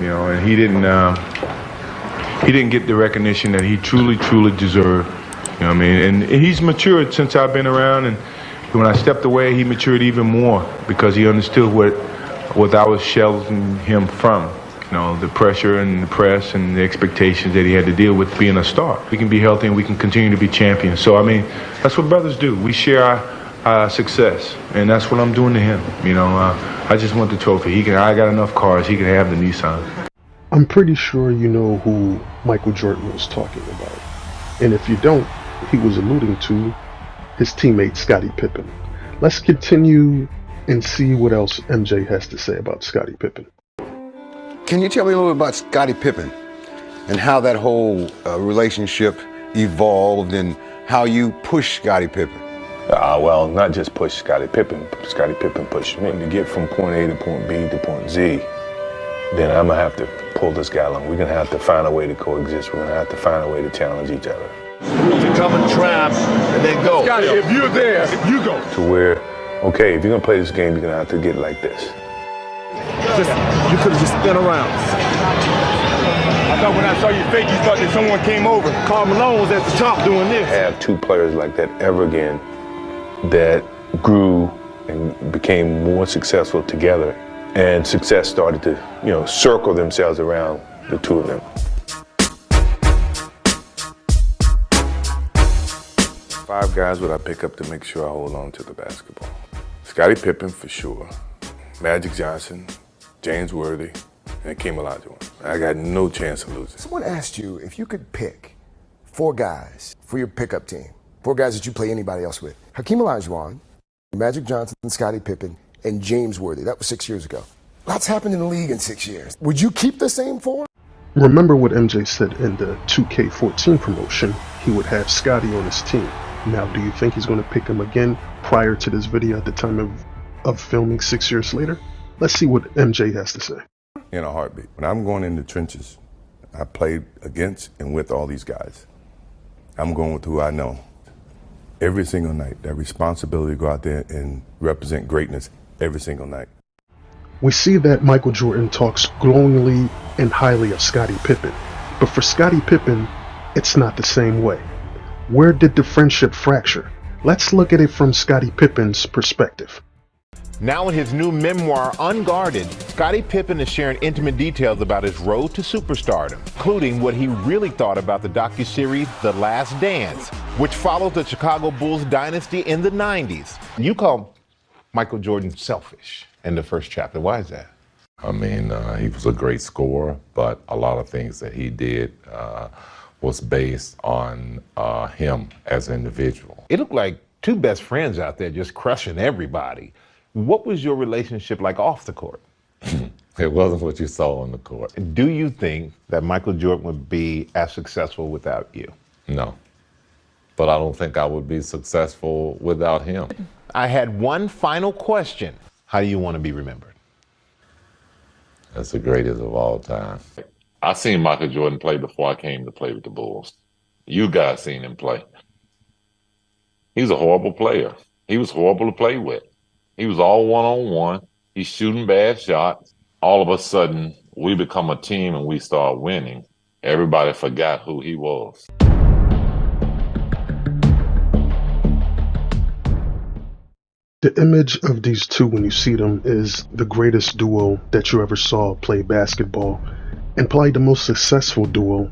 and he didn't get the recognition that he truly deserved. You know what I mean? And he's matured since I've been around, and when I stepped away, he matured even more because he understood what I was sheltering him from. The pressure and the press and the expectations that he had to deal with being a star. We can be healthy and we can continue to be champions. So, I mean, that's what brothers do. We share our success, and that's what I'm doing to him. I just want the trophy. I got enough cars. He can have the Nissan. I'm pretty sure you know who Michael Jordan was talking about. And if you don't, he was alluding to his teammate Scottie Pippen. Let's continue and see what else MJ has to say about Scottie Pippen. Can you tell me a little bit about Scottie Pippen and how that whole relationship evolved and how you pushed Scottie Pippen? Well, not just push Scottie Pippen. Scottie Pippen pushed me to get from point A to point B to point Z. Then I'm going to have to pull this guy along. We're going to have to find a way to coexist. We're going to have to find a way to challenge each other. To come and trap and then go. Scottie, if you're there, you go. To where, okay, if you're going to play this game, you're going to have to get like this. You could have just spin around. I thought when I saw you fake, you thought that someone came over. Karl Malone was at the top doing this. Have two players like that ever again that grew and became more successful together. And success started to, circle themselves around the two of them. 5 guys would I pick up to make sure I hold on to the basketball. Scottie Pippen for sure. Magic Johnson, James Worthy, and Hakeem Olajuwon. I got no chance of losing. Someone asked you if you could pick 4 guys for your pickup team, 4 guys that you play anybody else with. Hakeem Olajuwon, Magic Johnson, Scottie Pippen, and James Worthy. That was 6 years ago. Lots happened in the league in 6 years. Would you keep the same 4? Remember what MJ said in the 2K14 promotion, he would have Scottie on his team. Now, do you think he's going to pick him again prior to this video at the time of filming 6 years later? Let's see what MJ has to say. In a heartbeat. When I'm going in the trenches, I played against and with all these guys. I'm going with who I know. Every single night, that responsibility to go out there and represent greatness every single night. We see that Michael Jordan talks glowingly and highly of Scottie Pippen, but for Scottie Pippen, it's not the same way. Where did the friendship fracture? Let's look at it from Scottie Pippen's perspective. Now in his new memoir, Unguarded, Scottie Pippen is sharing intimate details about his road to superstardom, including what he really thought about the docuseries The Last Dance, which follows the Chicago Bulls dynasty in the 90s. You call Michael Jordan selfish in the first chapter. Why is that? I mean, he was a great scorer, but a lot of things that he did was based on him as an individual. It looked like 2 best friends out there just crushing everybody. What was your relationship like off the court? It wasn't what you saw on the court. Do you think that Michael Jordan would be as successful without you? No, but I don't think I would be successful without him. I had one final question. How do you want to be remembered? As the greatest of all time. I seen Michael Jordan play before I came to play with the Bulls. You guys seen him play. He was a horrible player. He was horrible to play with. He was all one-on-one. He's shooting bad shots. All of a sudden, we become a team and we start winning. Everybody forgot who he was. The image of these two when you see them is the greatest duo that you ever saw play basketball, and probably the most successful duo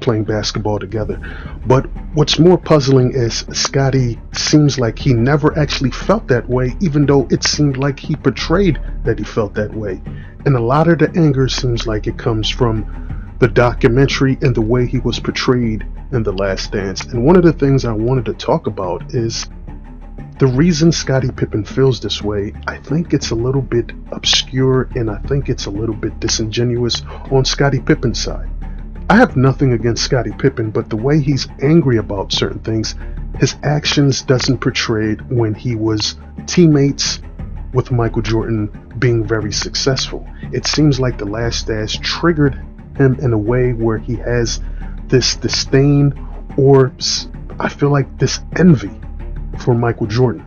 playing basketball together. But what's more puzzling is Scottie seems like he never actually felt that way, even though it seemed like he portrayed that he felt that way. And a lot of the anger seems like it comes from the documentary and the way he was portrayed in The Last Dance. And one of the things I wanted to talk about is the reason Scottie Pippen feels this way. I think it's a little bit obscure, and I think it's a little bit disingenuous on Scottie Pippen's side. I have nothing against Scottie Pippen, but the way he's angry about certain things, his actions doesn't portray it when he was teammates with Michael Jordan being very successful. It seems like The Last Dance triggered him in a way where he has this disdain, or I feel like this envy for Michael Jordan.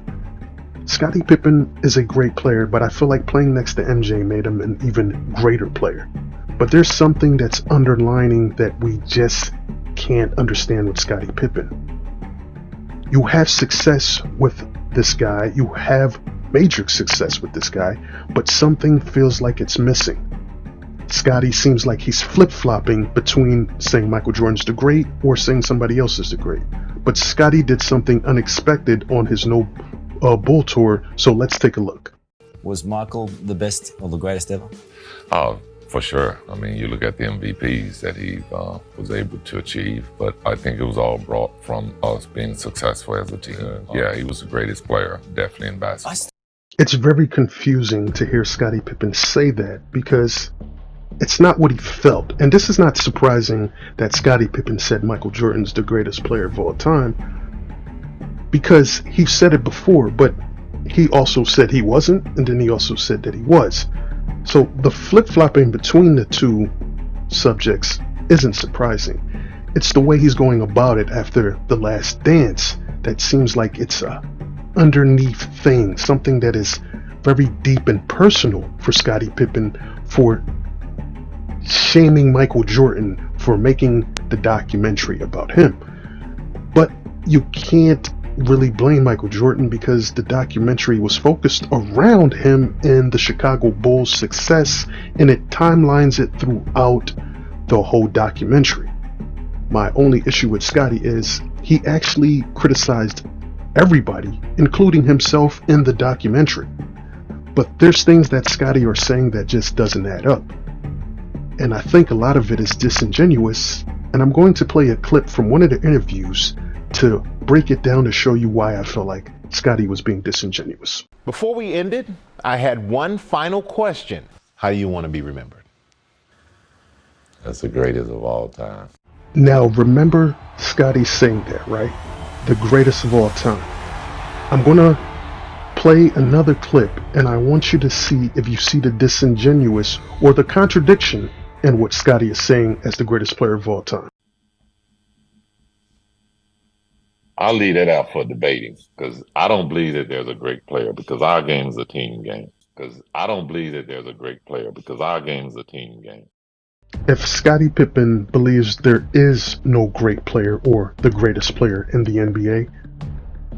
Scottie Pippen is a great player, but I feel like playing next to MJ made him an even greater player. But there's something that's underlining that we just can't understand with Scottie Pippen. You have success with this guy, you have major success with this guy, but something feels like it's missing. Scottie seems like he's flip-flopping between saying Michael Jordan's the GREAT or saying somebody else is the GREAT. But Scottie did something unexpected on his No Bull tour, so let's take a look. Was Michael the best or the greatest ever? Oh, for sure. I mean, you look at the MVPs that he was able to achieve, but I think it was all brought from us being successful as a team. Yeah, he was the greatest player, definitely in basketball. It's very confusing to hear Scottie Pippen say that because it's not what he felt. And this is not surprising that Scottie Pippen said Michael Jordan's the greatest player of all time, because he said it before, but he also said he wasn't, and then he also said that he was. So the flip-flopping between the two subjects isn't surprising. It's the way he's going about it after The Last Dance that seems like it's a underneath thing, something that is very deep and personal for Scottie Pippen for shaming Michael Jordan for making the documentary about him. But you can't really blame Michael Jordan because the documentary was focused around him and the Chicago Bulls' success, and it timelines it throughout the whole documentary. My only issue with Scottie is he actually criticized everybody, including himself, in the documentary. But there's things that Scottie are saying that just doesn't add up. And I think a lot of it is disingenuous, and I'm going to play a clip from one of the interviews to break it down to show you why I feel like Scottie was being disingenuous. Before we ended, I had one final question. How do you want to be remembered? That's the greatest of all time. Now remember Scottie saying that, right? The greatest of all time. I'm gonna play another clip, and I want you to see if you see the disingenuous or the contradiction in what Scottie is saying as the greatest player of all time. I'll leave that out for debating because I don't believe that there's a great player because our game is a team game. Because I don't believe that there's a great player because our game is a team game. If Scottie Pippen believes there is no great player or the greatest player in the NBA,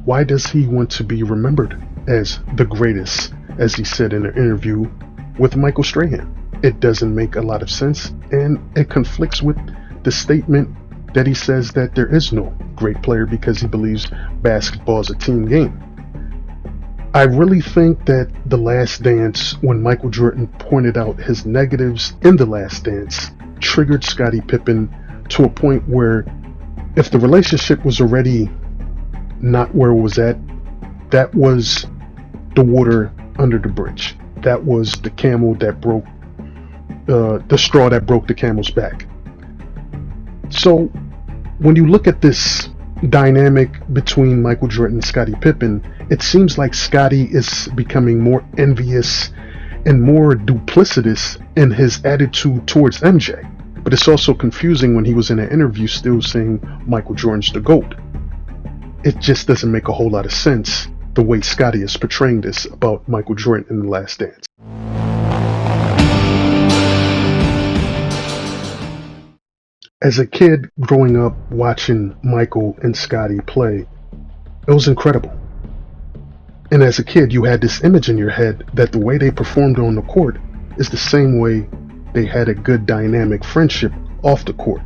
why does he want to be remembered as the greatest, as he said in an interview with Michael Strahan? It doesn't make a lot of sense, and it conflicts with the statement that he says that there is no great player because he believes basketball is a team game. I really think that The Last Dance, when Michael Jordan pointed out his negatives in The Last Dance, triggered Scottie Pippen to a point where if the relationship was already not where it was at, that was the water under the bridge. That was the camel that broke, the straw that broke the camel's back. So when you look at this dynamic between Michael Jordan and Scottie Pippen, it seems like Scottie is becoming more envious and more duplicitous in his attitude towards MJ. But it's also confusing when he was in an interview still saying Michael Jordan's the GOAT. It just doesn't make a whole lot of sense the way Scottie is portraying this about Michael Jordan in The Last Dance. As a kid growing up watching Michael and Scottie play, it was incredible. And as a kid, you had this image in your head that the way they performed on the court is the same way they had a good dynamic friendship off the court.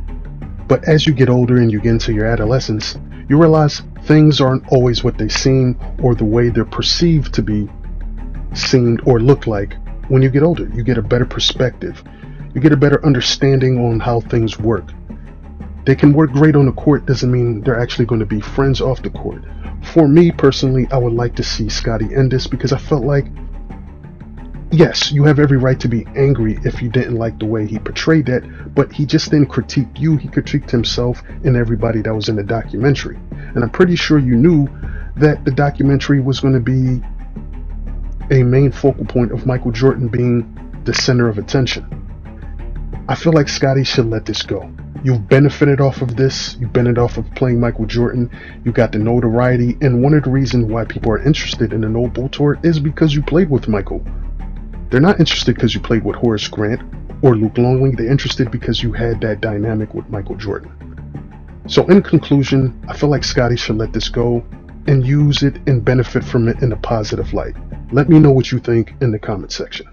But as you get older and you get into your adolescence, you realize things aren't always what they seem or the way they're perceived to be seen or look like. When you get older, you get a better perspective. You get a better understanding on how things work. They can work great on the court, doesn't mean they're actually going to be friends off the court. For me personally, I would like to see Scottie end this because I felt like, yes, you have every right to be angry if you didn't like the way he portrayed that, but he just didn't critique you, he critiqued himself and everybody that was in the documentary. And I'm pretty sure you knew that the documentary was going to be a main focal point of Michael Jordan being the center of attention. I feel like Scottie should let this go. You've benefited off of this. You've benefited off of playing Michael Jordan. You got the notoriety. And one of the reasons why people are interested in the No Bull Tour is because you played with Michael. They're not interested because you played with Horace Grant or Luke Longley. They're interested because you had that dynamic with Michael Jordan. So in conclusion, I feel like Scottie should let this go and use it and benefit from it in a positive light. Let me know what you think in the comment section.